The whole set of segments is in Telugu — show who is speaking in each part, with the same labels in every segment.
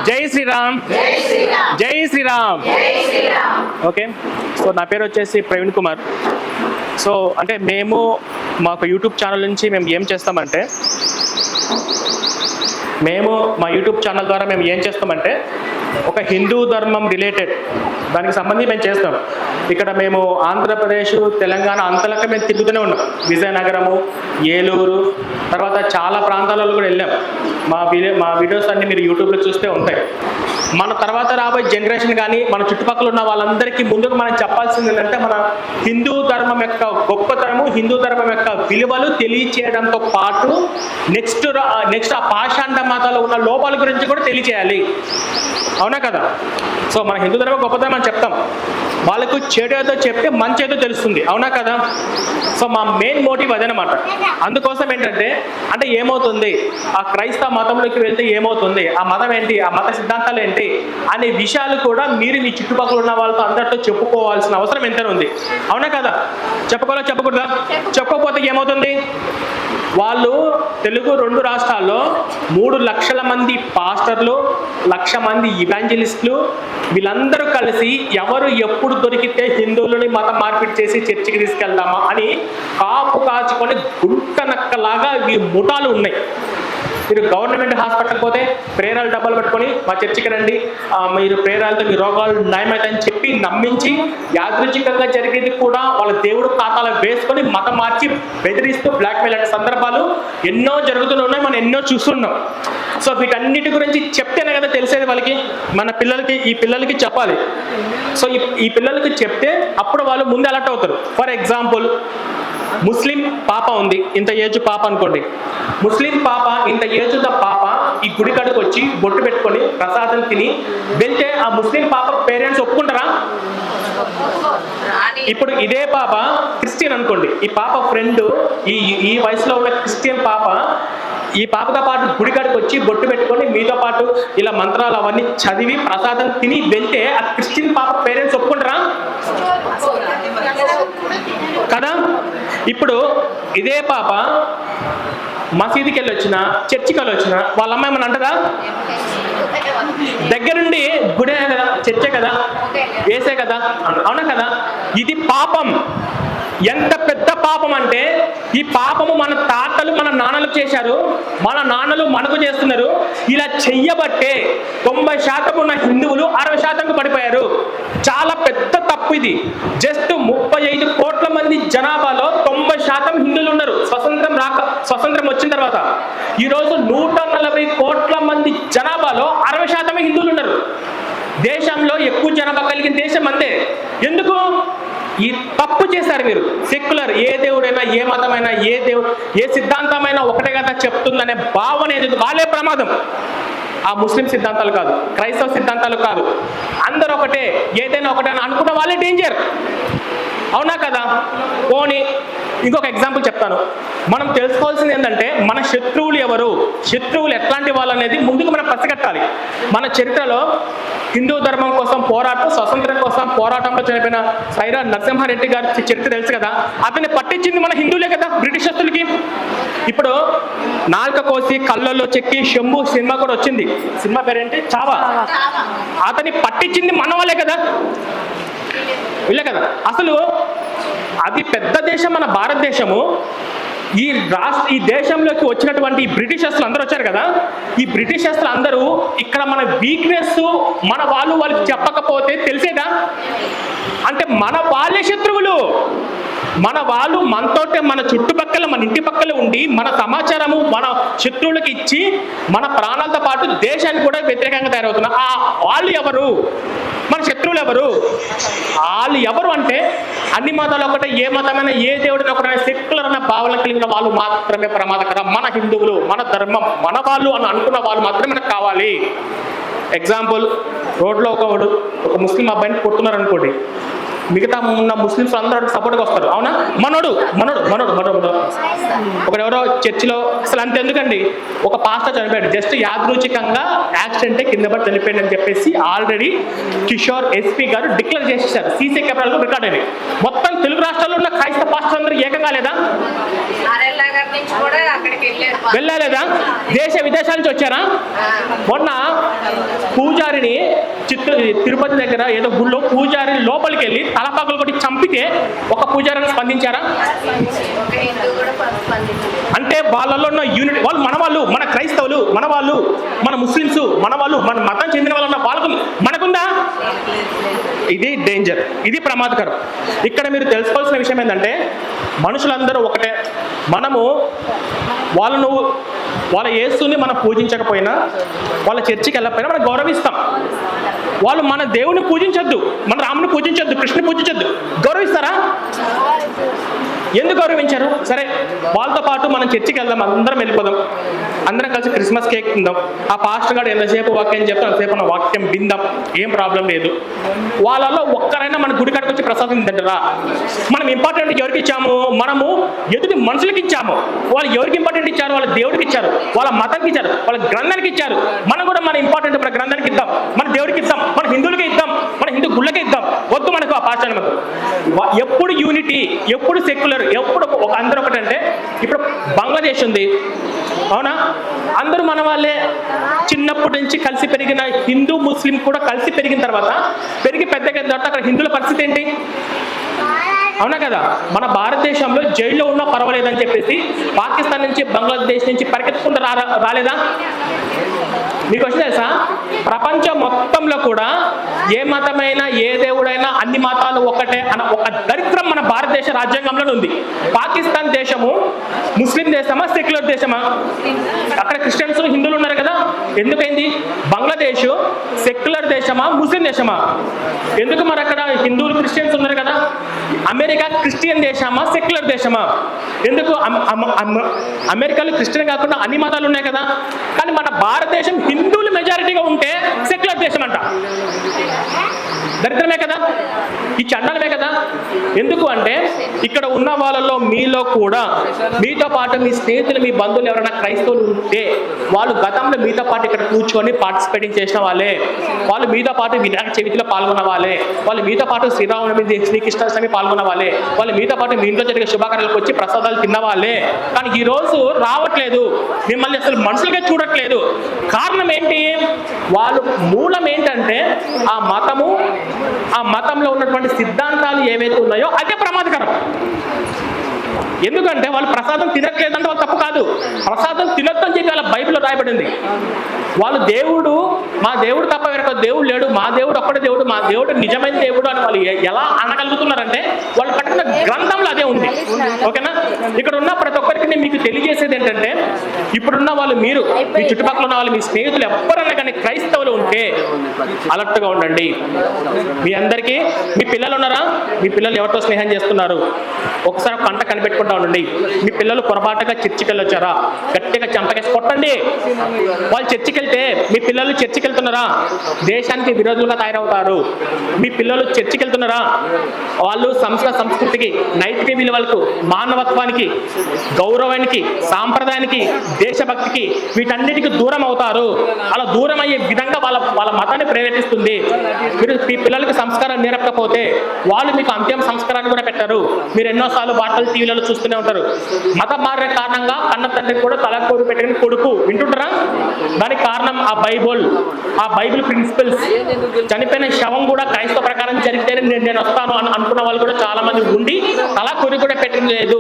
Speaker 1: జై శ్రీరామ్, జై శ్రీరామ్. ఓకే, సో నా పేరు వచ్చేసి ప్రవీణ్ కుమార్. సో అంటే మాకు యూట్యూబ్ ఛానల్ నుంచి మేము ఏం చేస్తామంటే, మా యూట్యూబ్ ఛానల్ ద్వారా మేము ఏం చేస్తామంటే ఒక హిందూ ధర్మం రిలేటెడ్ దానికి సంబంధించి మేము చేస్తాం. ఇక్కడ మేము ఆంధ్రప్రదేశ్, తెలంగాణ అంతలక మేము తిరుగుతూనే ఉన్నాం. విజయనగరము, ఏలూరు, తర్వాత చాలా ప్రాంతాలలో కూడా వెళ్ళాం. మా వీడియోస్ అన్నీ మీరు యూట్యూబ్లో చూస్తే ఉంటాయి. మన తర్వాత రాబోయే జనరేషన్ కానీ మన చుట్టుపక్కల ఉన్న వాళ్ళందరికీ ముందుకు మనం చెప్పాల్సింది ఏంటంటే, మన హిందూ ధర్మం యొక్క గొప్పతనము, హిందూ ధర్మం యొక్క విలువలు తెలియచేయడంతో పాటు నెక్స్ట్ ఆ పాషాండ మతాల్లో ఉన్న లోపాల గురించి కూడా తెలియచేయాలి. అవునా కదా? సో మన హిందూ ధర్మం గొప్పతనం అని చెప్తాం, వాళ్ళకు చెడు ఏదో చెప్తే మంచి ఏదో తెలుస్తుంది. అవునా కదా? సో మా మెయిన్ మోటివ్ అదనమాట. అందుకోసం ఏంటంటే, అంటే ఏమవుతుంది, ఆ క్రైస్తవ మతంలోకి వెళ్తే ఏమవుతుంది, ఆ మతం ఏంటి, ఆ మత సిద్ధాంతాలు ఏంటి అనే విషయాలు కూడా మీరు మీ చుట్టుపక్కల ఉన్న వాళ్ళతో అందరితో చెప్పుకోవాల్సిన అవసరం ఎంతైనా ఉంది. అవునా కదా? చెప్పుకోవాలా చెప్పకూడదా? చెప్పుకోకపోతే ఏమవుతుంది, వాళ్ళు తెలుగు 2 రాష్ట్రాల్లో 3 లక్షల మంది పాస్టర్లు, 1,00,000 మంది ఇవాంజలిస్టులు, వీళ్ళందరూ కలిసి ఎవరు ఎప్పుడు దొరికితే హిందువులని మతం మార్పిడి చేసి చర్చికి తీసుకెళ్దామా అని కాపు కాచుకొని గుంట నక్కలాగా ఈ ముఠాలు ఉన్నాయి. మీరు గవర్నమెంట్ హాస్పిటల్కి పోతే ప్రేరాలు డబ్బాలు పెట్టుకొని మా చర్చికి రండి, మీరు ప్రేరాలతో మీ రోగాలు నయమవుతాయని చెప్పి నమ్మించి యాదృచ్ఛికంగా జరిగేది కూడా వాళ్ళ దేవుడు ఖాతాలో వేసుకొని మతం మార్చి బెదిరిస్తూ బ్లాక్మెయిల్ అనే సందర్భాలు ఎన్నో జరుగుతూనే ఉన్నాయి, మనం ఎన్నో చూస్తున్నాం. సో వీటన్నిటి గురించి చెప్తేనే కదా తెలిసేది వాళ్ళకి, మన ఈ పిల్లలకి చెప్పాలి. సో ఈ పిల్లలకి చెప్తే అప్పుడు వాళ్ళు ముందు అలర్ట్ అవుతారు. ఫర్ ఎగ్జాంపుల్, ముస్లిం పాప ఉంది, ఇంత ఏజ్ పాప అనుకోండి. ముస్లిం పాప, ఇంత ఏజ్ పాప ఈ గుడి కాడికి వచ్చి బొట్టు పెట్టుకొని ప్రసాదం తిని వెళ్తే ఆ ముస్లిం పాప పేరెంట్స్ ఒప్పుకుంటారా? ఇప్పుడు ఇదే పాప క్రిస్టియన్ అనుకోండి, ఈ పాప ఫ్రెండ్ ఈ వయసులో ఉన్న క్రిస్టియన్ పాప ఈ పాపతో పాటు గుడి కాడికి వచ్చి బొట్టు పెట్టుకొని మీతో పాటు ఇలా మంత్రాలు అవన్నీ చదివి ప్రసాదం తిని వెళ్తే ఆ క్రిస్టియన్ పాప పేరెంట్స్ ఒప్పుకుంటారా? కదా? ఇప్పుడు ఇదే పాప మసీదుకి వెళ్ళి వచ్చిన, చర్చికి వెళ్ళి వచ్చిన వాళ్ళ అమ్మాయి ఏమన్నా అంటదా? దగ్గరుండి గుడే కదా, చర్చే కదా, వేసే కదా. అవునా కదా? ఇది పాపం. ఎంత పెద్ద పాపం అంటే, ఈ పాపము మన తాతలు మన నాన్నలు చేశారు, మన నాన్నలు మనకు చేస్తున్నారు. ఇలా చెయ్యబట్టే 90% ఉన్న హిందువులు 60% పడిపోయారు. చాలా పెద్ద తప్పు ఇది. జస్ట్ 35 కోట్ల మంది జనాభాలో 90% హిందువులు ఉన్నారు. స్వతంత్రం వచ్చిన తర్వాత ఈరోజు 140 కోట్ల మంది జనాభాలో 60% హిందువులు ఉన్నారు. దేశంలో ఎక్కువ జనాభా కలిగిన దేశం అంతే. ఎందుకు? ఈ తప్పు చేశారు మీరు. సెక్యులర్, ఏ దేవుడైనా, ఏ మతమైనా, ఏ సిద్ధాంతమైనా ఒకటే కదా చెప్తుందనే భావన ఏది, వాళ్ళే ప్రమాదం. ఆ ముస్లిం సిద్ధాంతాలు కాదు, క్రైస్తవ సిద్ధాంతాలు కాదు, అందరూ ఒకటే, ఏదైనా ఒకటే అని అనుకున్న వాళ్ళే డేంజర్. అవునా కదా? పోనీ ఇంకొక ఎగ్జాంపుల్ చెప్తాను. మనం తెలుసుకోవాల్సింది ఏంటంటే, మన శత్రువులు ఎవరు, శత్రువులు ఎట్లాంటి వాళ్ళు అనేది ముందుకు మనం పసిగట్టాలి. మన చరిత్రలో హిందూ ధర్మం కోసం స్వతంత్రం కోసం పోరాటంలో చనిపోయిన సైరా నరసింహారెడ్డి గారి చరిత్ర తెలుసు కదా. అతన్ని పట్టించింది మన హిందువులే కదా బ్రిటిషర్లకి. ఇప్పుడు నాలుక కోసి కళ్ళల్లో చెక్కి శంభు సినిమా కూడా వచ్చింది. సినిమా పేరేంటి? చావా. అతన్ని పట్టించింది మన వాళ్ళే కదా, వీళ్ళే కదా. అసలు అది పెద్ద దేశం మన భారతదేశము. ఈ దేశంలోకి వచ్చినటువంటి బ్రిటిషర్స్లు అందరూ వచ్చారు కదా. ఈ బ్రిటిషర్స్లు అందరూ ఇక్కడ మన వీక్నెస్ మన వాళ్ళకి చెప్పకపోతే తెలిసేదా? అంటే మన వాళ్ళే శత్రువులు. మన వాళ్ళు మనతోటే, మన చుట్టుపక్కల, మన ఇంటి పక్కల ఉండి మన సమాచారము మన శత్రువులకు ఇచ్చి మన ప్రాణాలతో పాటు దేశానికి కూడా వ్యతిరేకంగా తయారవుతున్నారు. ఆ వాళ్ళు ఎవరు? మన శత్రువులు ఎవరు? వాళ్ళు ఎవరు అంటే, అన్ని మతాలు ఒకటే, ఏ మతమైనా, ఏ దేవుడిని ఒకటే సెక్యులర్ అన్న భావన కలిగిన వాళ్ళు మాత్రమే ప్రమాదకరం. మన హిందువులు, మన ధర్మం, మన వాళ్ళు అని అనుకున్న వాళ్ళు మాత్రమే మనకు కావాలి. ఎగ్జాంపుల్, రోడ్లో ఒక ముస్లిం అబ్బాయిని కొడుతున్నారు అనుకోండి, మిగతా ఉన్న ముస్లిమ్స్ అందరూ సపోర్ట్గా వస్తారు. అవునా? మనోడు ఒకడెవరో చర్చిలో, అసలు అంతెందుకండి, ఒక పాస్టర్ చనిపోయాడు, జస్ట్ యాదృచ్ఛికంగా యాక్సిడెంటే కింద పడి చనిపోయాడు అని చెప్పేసి ఆల్రెడీ కిషోర్ ఎస్పీ గారు డిక్లేర్ చేసేసారు. సీసీ కెమెరాలో రికార్డ్ అయింది. మొత్తం తెలుగు రాష్ట్రాల్లో ఉన్న క్రైస్తవ పాస్టర్ అందరూ ఏకంగా లేదా? వెళ్ళలేదా? దేశ విదేశాల నుంచి వచ్చారా? మొన్న పూజారిని తిరుపతి దగ్గర ఏదో గుళ్ళో పూజారిని లోపలికి వెళ్ళి తలపాకులు కొట్టి చంపితే ఒక పూజారిని స్పందించారా? అంటే వాళ్ళలో ఉన్న యూనిటీ, వాళ్ళు మన క్రైస్తవులు, మన ముస్లిమ్స్, మన మతం చెందిన వాళ్ళు ఉన్న వాళ్ళకు మనకుందా? ఇది డేంజర్, ఇది ప్రమాదకరం. ఇక్కడ మీరు తెలుసుకోవాల్సిన విషయం ఏంటంటే మనుషులందరూ ఒకటే. మనము వాళ్ళ యేసుని మనం పూజించకపోయినా, వాళ్ళ చర్చికి వెళ్ళకపోయినా మనం గౌరవిస్తాం. వాళ్ళు మన దేవుని పూజించొద్దు, మన రాముని పూజించొద్దు, కృష్ణుని పూజించొద్దు, గౌరవిస్తారా? ఎందుకు గౌరవించారు? సరే, వాళ్ళతో పాటు మనం చర్చికి వెళ్దాం, అందరం వెళ్ళిపోదాం, అందరం కలిసి క్రిస్మస్ కేక్ తిందాం, ఆ పాస్టర్ గారు ఎంతసేపు వాక్యం చెప్తే అంతసేపు మన వాక్యం విందాం, ఏం ప్రాబ్లం లేదు. వాళ్ళలో ఒక్కరైనా మన గుడి కాడికి వచ్చి ప్రసాదం తింటారా? మనం ఇంపార్టెంట్ ఎవరికి ఇచ్చాము? మనము ఎదుటి మనుషులకి ఇచ్చాము. వాళ్ళు ఎవరికి ఇంపార్టెంట్ ఇచ్చారు? వాళ్ళ దేవుడికి ఇచ్చారు, వాళ్ళ మతానికి ఇచ్చారు, వాళ్ళ గ్రంథానికి ఇచ్చారు. మనం కూడా మన ఇంపార్టెంట్ మన గ్రంథానికి ఇద్దాం, మన దేవుడికి ఇద్దాం, మన హిందువులకి ఇద్దాం, మన హిందూ గుళ్ళకి ఇద్దాం. వద్దు మనకు ఆ పాస్టర్ మనకు. ఎప్పుడు యూనిటీ, ఎప్పుడు సెక్యులర్, ఎప్పుడు అందరూ ఒకటంటే, ఇప్పుడు బంగ్లాదేశ్ ఉంది, అవునా? అందరూ మన వాళ్ళే. చిన్నప్పటి నుంచి కలిసి పెరిగిన హిందూ ముస్లిం కూడా కలిసి పెరిగిన తర్వాత, పెరిగి పెద్దగా తర్వాత అక్కడ హిందువుల పరిస్థితి ఏంటి? అవునా కదా? మన భారతదేశంలో జైల్లో ఉన్నా పర్వాలేదని చెప్పేసి పాకిస్తాన్ నుంచి, బంగ్లాదేశ్ నుంచి పరిగెత్తుకుంటూ రాలేదా? మీకు వచ్చి తెలుసా, ప్రపంచం మొత్తంలో కూడా ఏ మతమైనా, ఏ దేవుడైనా, అన్ని మతాలు ఒకటే అన్న ఒక దరిద్రం మన భారతదేశ రాజ్యాంగంలోనే ఉంది. పాకిస్తాన్ దేశము ముస్లిం దేశమా, సెక్యులర్ దేశమా? అక్కడ క్రిస్టియన్స్, హిందువులు ఉన్నారు కదా, ఎందుకైంది? బంగ్లాదేశ్ సెక్యులర్ దేశమా, ముస్లిం దేశమా? ఎందుకు మరి అక్కడ హిందువులు, క్రిస్టియన్స్ ఉన్నారు కదా? అమెరికా క్రిస్టియన్ దేశమా, సెక్యులర్ దేశమా? ఎందుకు? అమెరికాలో క్రిస్టియన్ కాకుండా అన్ని మతాలు ఉన్నాయి కదా. కానీ మన భారతదేశం హిందువులు మెజారిటీగా ఉంటే సెక్యులర్ దేశం అంట. దరిద్రమే కదా, ఈ చండాలమే కదా. ఎందుకు అంటే ఇక్కడ ఉన్న వాళ్ళలో మీలో కూడా, మీతో పాటు మీ స్నేహితులు, మీ బంధువులు ఎవరైనా క్రైస్తవులు ఉంటే వాళ్ళు గతంలో మీతో పాటు ఇక్కడ కూర్చొని పార్టిసిపేటింగ్ చేసిన వాళ్ళే, వాళ్ళు మీతో పాటు వినాయక చవితిలో పాల్గొన్న వాళ్ళే, వాళ్ళు మీతో పాటు శ్రీరామనవమి, శ్రీకృష్ణాష్టమి పాల్గొన్న వాళ్ళే, వాళ్ళు మీతో పాటు మీ ఇంట్లో జరిగే శుభకార్యాలకు వచ్చి ప్రసాదాలు తిన్న వాళ్ళే. కానీ ఈ రోజు రావట్లేదు, మిమ్మల్ని అసలు మనుషులుగా చూడట్లేదు. కారణం ఏంటి? వాళ్ళు మూలం ఏంటంటే ఆ మతంలో ఉన్నటువంటి సిద్ధాంతాలు ఏవైతే ఉన్నాయో అదే ప్రమాదకరం. ఎందుకంటే వాళ్ళు ప్రసాదం తినట్లేదంటే వాళ్ళు తప్పు కాదు, ప్రసాదం తినొద్దని చెప్పి వాళ్ళ బైబిల్లో రాయబడింది. వాళ్ళు దేవుడు, మా దేవుడు తప్ప వేరొక దేవుడు లేడు, మా దేవుడు ఒక్కడే దేవుడు, మా దేవుడు నిజమైన దేవుడు అని వాళ్ళు ఎలా అనగలుగుతున్నారంటే వాళ్ళు పట్టుకున్న గ్రంథంలో అదే ఉంది. ఓకేనా? ఇక్కడ ఉన్న ప్రతి ఒక్కరికి నేను మీకు తెలియజేసేది ఏంటంటే, ఇప్పుడున్న వాళ్ళు, మీరు, మీ చుట్టుపక్కల ఉన్న వాళ్ళు, మీ స్నేహితులు ఎవరన్నా కానీ క్రైస్తవులు ఉంటే అలర్ట్గా ఉండండి. మీ అందరికీ మీ పిల్లలు ఉన్నారా? మీ పిల్లలు ఎవరితో స్నేహం చేస్తున్నారు? ఒకసారి కంట కనిపెట్టుకుంటా ఉండండి. మీ పిల్లలు పొరపాటుగా చర్చికి వెళ్ళొచ్చారా? గట్టిగా చంపకేసి కొట్టండి. వాళ్ళు చర్చికి వెళ్తే మీ పిల్లలు చర్చికి వెళ్తున్నారా? దేశానికి విరోధులుగా తయారవుతారు. మీ పిల్లలు చర్చికి వెళ్తున్నారా? వాళ్ళు సంస్కృతికి, నైతిక విలువలకు, మానవత్వానికి, గౌరవానికి, సాంప్రదాయానికి, దేశభక్తికి, వీటన్నిటికీ దూరం అవుతారు. అలా దూరం అయ్యే విధంగా వాళ్ళ మతాన్ని ప్రేరేపిస్తుంది. మీరు మీ పిల్లలకి సంస్కారం నేర్పకపోతే వాళ్ళు మీకు అంత్యం సంస్కారాన్ని కూడా పెట్టారు. మీరు ఎన్నోసార్లు వార్తలు, టీవీలలో చూస్తూనే ఉంటారు. మతం మారే కారణంగా కన్న తండ్రికి కూడా తలకోరు పెట్టిన కొడుకు వింటుంటారా? దానికి కారణం ఆ బైబిల్ ప్రిన్సిపల్స్. చనిపోయిన శవం కూడా క్రైస్తవ ప్రకారం జరిగితేనే నేను వస్తాను అనుకున్న వాళ్ళు కూడా చాలా మంది ఉండి తలకోరి కూడా పెట్టింది లేదు.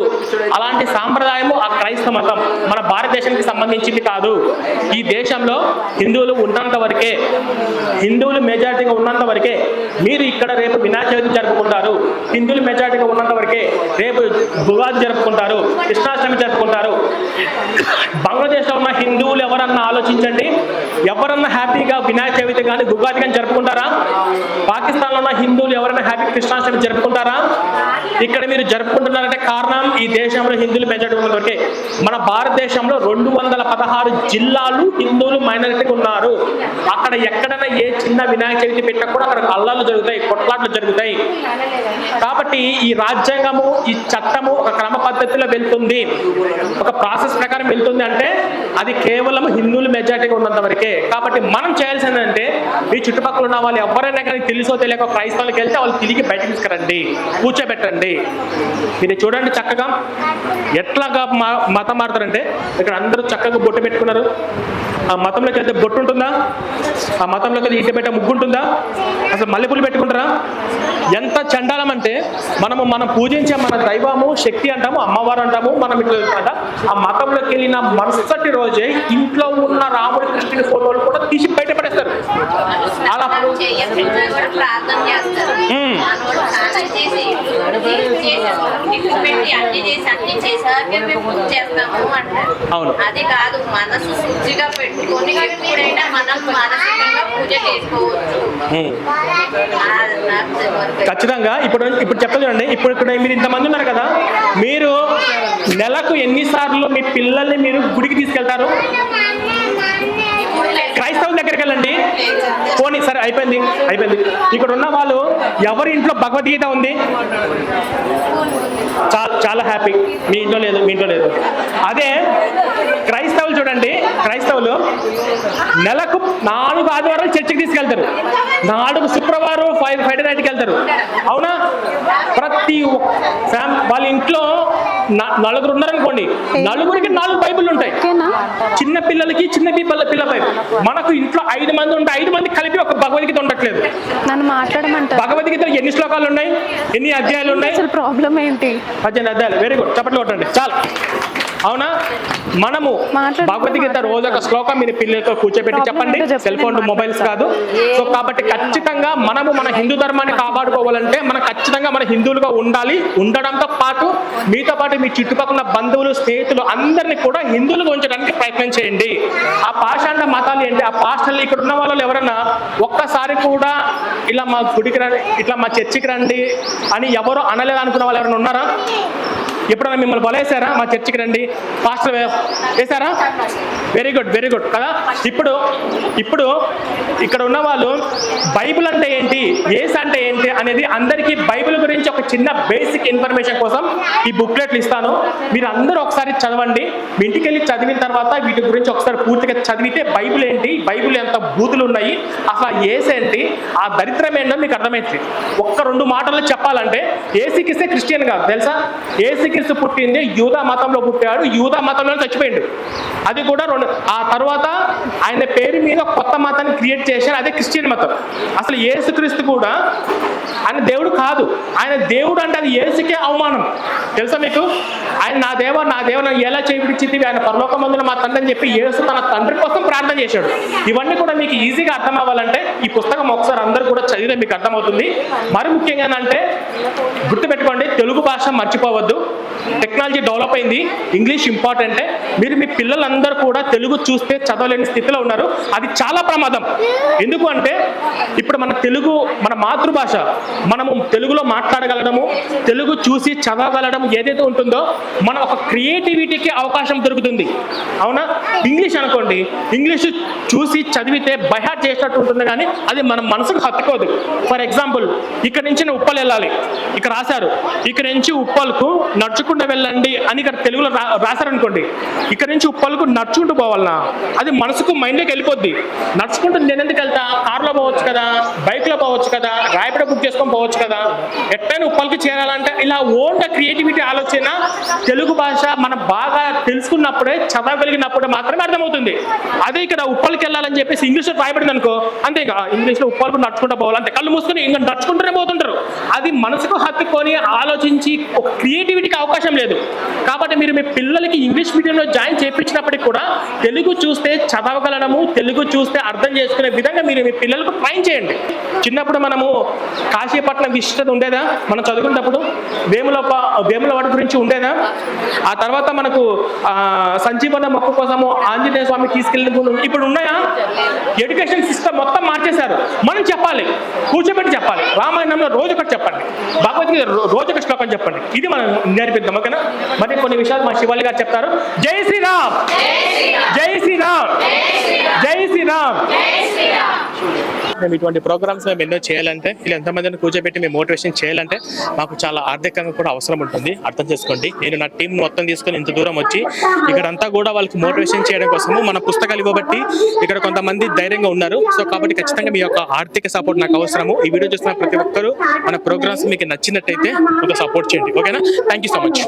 Speaker 1: అలాంటి సాంప్రదాయము ఆ క్రైస్తవ మతం మన భారతదేశానికి సంబంధించింది కాదు. ఈ దేశంలో హిందువులు ఉన్నంత వరకే, హిందువులు మెజారిటీగా ఉన్నంత వరకే మీరు ఇక్కడ రేపు వినాయక చవితి జరుపుకుంటారు. హిందువులు మెజారిటీగా ఉన్నంత వరకే రేపు ఉగాది జరుపుకుంటారు, కృష్ణాష్టమి జరుపుకుంటారు. బంగ్లాదేశ్లో ఉన్న హిందువులు ఎవరన్నా ఆలోచించండి, ఎవరన్నా హ్యాపీగా వినాయక చవితి కానీ ఉగాది కానీ జరుపుకుంటారా? పాకిస్తాన్లో ఉన్న హిందువులు ఎవరైనా హ్యాపీ కృష్ణాష్టమి జరుపుకుంటారా? ఇక్కడ మీరు జరుపుకుంటున్నారంటే కారణం ఈ దేశంలో హిందువులు మెజారిటీ ఉన్న వరకే. మన భారతదేశంలో 216 జిల్లాలు హిందువులు మైనారిటీగా ఉన్నారు. అక్కడ ఎక్కడైనా ఏ చిన్న వినాయక చవితి పెట్టినా కూడా అక్కడ అల్లాలు జరుగుతాయి, కొట్లాట్లు జరుగుతాయి. కాబట్టి ఈ రాజ్యాంగము, ఈ చట్టము ఒక క్రమ పద్ధతిలో వెళ్తుంది, ఒక ప్రాసెస్ ప్రకారం వెళ్తుంది అంటే అది కేవలం హిందువులు మెజారిటీగా ఉన్నంత వరకే. కాబట్టి మనం చేయాల్సింది అంటే మీ చుట్టుపక్కల ఉన్న వాళ్ళు ఎవరైనా కానీ తెలుసో తెలియక క్రైస్తవులకు వెళ్తే వాళ్ళు తిరిగి బయటకు తీసుకురండి, కూర్చోబెట్టండి. మీరు చూడండి చక్కగా ఎట్లాగా మతం మారుతారంటే ఇక్కడ అందరూ చక్కగా బొట్టు పెట్టుకున్నారు, ఆ మతంలోకి వెళ్తే బొట్టు ఉంటుందా? ఆ మతంలోకి వెళ్తే ఇంటి పెట్టే ముగ్గు ఉంటుందా? అసలు మల్లెపూలు పెట్టుకుంటారా? ఎంత చండాలం అంటే మనం పూజించే మన దైవము శక్తి అంటాము, అమ్మవారు అంటాము. మనం ఇట్లా ఆ మతంలోకి వెళ్ళిన మరుసటి రోజే ఇంట్లో ఉన్న రాముడి కృష్ణుడి ఫోటోలు కూడా తీసి బయట పడేస్తారు. అలా అవును,
Speaker 2: అది కాదు. మనసు శుద్ధిగా పెట్టుకొని ఎప్పుడైనా మనం మానసికంగా పూజ చేసుకోవచ్చు.
Speaker 1: ఖచ్చితంగా. ఇప్పుడు చెప్తా చూడండి. ఇప్పుడు ఇక్కడ మీరు ఇంతమంది ఉన్నారు కదా, మీరు నెలకు ఎన్నిసార్లు మీ పిల్లల్ని మీరు గుడికి తీసుకెళ్తారు? క్రైస్తవుల దగ్గరికి వెళ్ళండి. పోనీ సరే, అయిపోయింది. ఇక్కడ ఉన్న వాళ్ళు ఎవరి ఇంట్లో భగవద్గీత ఉంది? చాలా హ్యాపీ. మీ ఇంట్లో లేదు. అదే క్రైస్తవులు చూడండి, క్రైస్తవులు నెలకు 4 ఆదివారాలు చర్చికి తీసుకెళ్తారు, 4 శుక్రవారం ఫ్రైడే నైట్కి వెళ్తారు. అవునా? ప్రతి వాళ్ళ ఇంట్లో 4 ఉన్నారనుకోండి, 4కి 4 బైబిల్ ఉంటాయి. చిన్న పిల్లలకి చిన్న పిల్ల బైబిల్. మనకు ఇంట్లో 5 మంది ఉంటే 5 మంది కలిపి ఒక భగవద్గీత ఉండట్లేదు.
Speaker 3: నన్ను మాట్లాడమంటారు.
Speaker 1: భగవద్గీతలో ఎన్ని శ్లోకాలు ఉన్నాయి? ఎన్ని అధ్యాయాలు ఉన్నాయి?
Speaker 3: అసలు ప్రాబ్లం ఏంటి?
Speaker 1: 18 అధ్యాయాలు. వెరీ గుడ్, చప్పట్లు కొట్టండి చాలు. అవునా? మనము భగవద్గీత రోజు ఒక శ్లోకం మీరు పిల్లలతో కూర్చోబెట్టి చెప్పండి. సెల్ ఫోన్ మొబైల్స్ కాదు. సో కాబట్టి ఖచ్చితంగా మనము మన హిందూ ధర్మాన్ని కాపాడుకోవాలంటే మనం ఖచ్చితంగా మన హిందువులుగా ఉండాలి. ఉండడంతో పాటు మీతో పాటు మీ చుట్టుపక్కల బంధువులు, స్నేహితులు అందరినీ కూడా హిందువులుగా ఉంచడానికి ప్రయత్నం చేయండి. ఆ పాషాండ మతాలు ఏంటి? ఆ పాస్టర్లు ఇక్కడ ఉన్న వాళ్ళు ఎవరన్నా ఒక్కసారి కూడా ఇలా మా గుడికి రండి, ఇట్లా మా చర్చికి రండి అని ఎవరు అనలేదు అనుకున్న వాళ్ళు ఎవరైనా ఉన్నారా? ఎప్పుడైనా మిమ్మల్ని బలేసారా? మా చర్చికి రండి పాస్టర్ వేశారా? వెరీ గుడ్ కదా. ఇప్పుడు ఇక్కడ ఉన్న వాళ్ళు బైబిల్ అంటే ఏంటి, యేసు అంటే ఏంటి అనేది అందరికీ బైబిల్ గురించి ఒక చిన్న బేసిక్ ఇన్ఫర్మేషన్ కోసం ఈ బుక్లెట్లు ఇస్తాను. మీరు అందరూ ఒకసారి చదవండి. మీ ఇంటికి వెళ్ళి చదివిన తర్వాత వీటి గురించి ఒకసారి పూర్తిగా చదివితే బైబిల్ ఏంటి, బైబిల్ ఎంత బూతులు ఉన్నాయి, అసలు యేసు ఏంటి, ఆ దరిద్రం ఏంటో మీకు అర్థమవుతుంది. 1-2 మాటల్లో చెప్పాలంటే యేసుక్రీస్తే క్రిస్టియన్ కాదు, తెలుసా? యేసుక్రీస్తు పుట్టింది యూదా మతంలో పుట్టాడు, యూదా మతంలో చచ్చిపోయిండు. అది కూడా ఆ తర్వాత ఆయన పేరు మీద కొత్త మతాన్ని క్రియేట్ చేశారు, అదే క్రిస్టియన్ మతం. అసలు యేసుక్రీస్తు కూడా ఆయన దేవుడు కాదు. ఆయన దేవుడు అంటే అది యేసుకే అవమానం, తెలుసా మీకు? ఆయన నా దేవ ఎలా చేయించింది, ఆయన పరలోకమందున మా తండ్రి అని చెప్పి యేసు తన తండ్రి కోసం ప్రార్థన చేశాడు. ఇవన్నీ కూడా మీకు ఈజీగా అర్థం అవ్వాలంటే ఈ పుస్తకం ఒకసారి అందరూ కూడా చదివితే మీకు అర్థమవుతుంది. మరి ముఖ్యంగా అంటే గుర్తుపెట్టుకోండి, తెలుగు భాష మర్చిపోవద్దు. టెక్నాలజీ డెవలప్ అయింది, ఇంగ్లీష్ ఇంపార్టెంటే. మీరు మీ పిల్లలందరూ కూడా తెలుగు చూస్తే చదవలేని స్థితిలో ఉన్నారు. అది చాలా ప్రమాదం. ఎందుకు అంటే ఇప్పుడు మన మాతృభాష, మనము తెలుగులో మాట్లాడగలడము, తెలుగు చూసి చదవగలడం ఏదైతే ఉంటుందో మన ఒక క్రియేటివిటీకి అవకాశం దొరుకుతుంది. అవునా? ఇంగ్లీష్ అనుకోండి, ఇంగ్లీష్ చూసి చదివితే బైహార్ట్ చేసినట్టు ఉంటుంది, కానీ అది మన మనసుకు హత్తుకోదు. ఫర్ ఎగ్జాంపుల్, ఇక్కడ నుంచి ఉప్పల్ వెళ్ళాలి, ఇక్కడ రాశారు, ఇక్కడ నుంచి ఉప్పల్కు నడుచుకుంటూ వెళ్ళండి అని ఇక్కడ తెలుగులో రాశారనుకోండి, ఇక్కడ నుంచి ఉప్పల్కు నడుచుకుంటూ పోవాలన్నా అది మనసుకు మైండ్లోకి వెళ్ళిపోద్ది. నడుచుకుంటూ నేను ఎందుకు వెళ్తా, కార్లో పోవచ్చు కదా, బైక్లో పోవచ్చు కదా, ర్యాపిడో బుక్ చేసుకొని పోవచ్చు కదా, ఎట్టైనా ఉప్పల్కి చేరాలంటే ఇలా ఓన్గా క్రియేటివిటీ ఆలోచన తెలుగు భాష మనం బాగా తెలుసుకున్నప్పుడే, చదవగలిగినప్పుడే మాత్రమే అర్థమవుతుంది. అదే ఇక్కడ ఉప్పల్కి వెళ్ళాలని చెప్పేసి ఇంగ్లీష్లో రాయబడింది అనుకో, అంతే ఇక ఇంగ్లీష్లో ఉప్పల్కు నడుచుకుంటూ పోవాలంటే కళ్ళు మూసుకొని ఇంకా నడుచుకుంటూనే పోతుంటారు. అది మనసుకు హత్తుకొని ఆలోచించి ఒక క్రియేటివిటీకి అవకాశం లేదు. కాబట్టి మీరు మీ పిల్లలకి ఇంగ్లీష్ మీడియంలో జాయిన్ చేయించినప్పటికీ కూడా తెలుగు చూస్తే చదవగలడము, తెలుగు చూస్తే అర్థం చేసుకునే విధంగా మీరు మీ పిల్లలకు ట్రైన్ చేయండి. చిన్నప్పుడు మనము కాశీపట్నం విశిష్టత ఉండేదా? మనం చదువుకున్నప్పుడు వేములవాడ గురించి ఉండేదా? ఆ తర్వాత మనకు సంజీవన మొక్క కోసము ఆంజనేయ స్వామి తీసుకెళ్ళిన ఇప్పుడు ఉన్నాయా? ఎడ్యుకేషన్ సిస్టమ్ మొత్తం మార్చేశారు. మనం చెప్పాలి, కూర్చోబెట్టి చెప్పాలి. రామాయణంలో రోజు ఒకటి చెప్పండి, భగవద్గీత రోజు ఒక శ్లోకం చెప్పండి. ఇది మనం నేర్పిద్దాం, ఓకేనా? మరి కొన్ని విషయాలు మా శివాళి గారు చెప్తారు. జై శ్రీరామ్, జై శ్రీరామ్, జై శ్రీరామ్. మేము ఇటువంటి ప్రోగ్రామ్స్ మేము ఎన్నో చేయాలంటే, ఇలా ఎంతమందిని కూర్చోబెట్టి మేము మోటివేషన్ చేయాలంటే మాకు చాలా ఆర్థికంగా కూడా అవసరం ఉంటుంది. అర్థం చేసుకోండి. నేను నా టీం మొత్తం తీసుకొని ఇంత దూరం వచ్చి ఇక్కడంతా కూడా వాళ్ళకి మోటివేషన్ చేయడం కోసము మన పుస్తకాలు ఇవ్వబట్టి ఇక్కడ కొంతమంది ధైర్యంగా ఉన్నారు. సో కాబట్టి ఖచ్చితంగా మీ యొక్క ఆర్థిక సపోర్ట్ నాకు అవసరము. ఈ వీడియో చూసిన ప్రతి ఒక్కరు మన ప్రోగ్రామ్స్ మీకు నచ్చినట్టయితే ఒక సపోర్ట్ చేయండి, ఓకేనా? Thank you so much.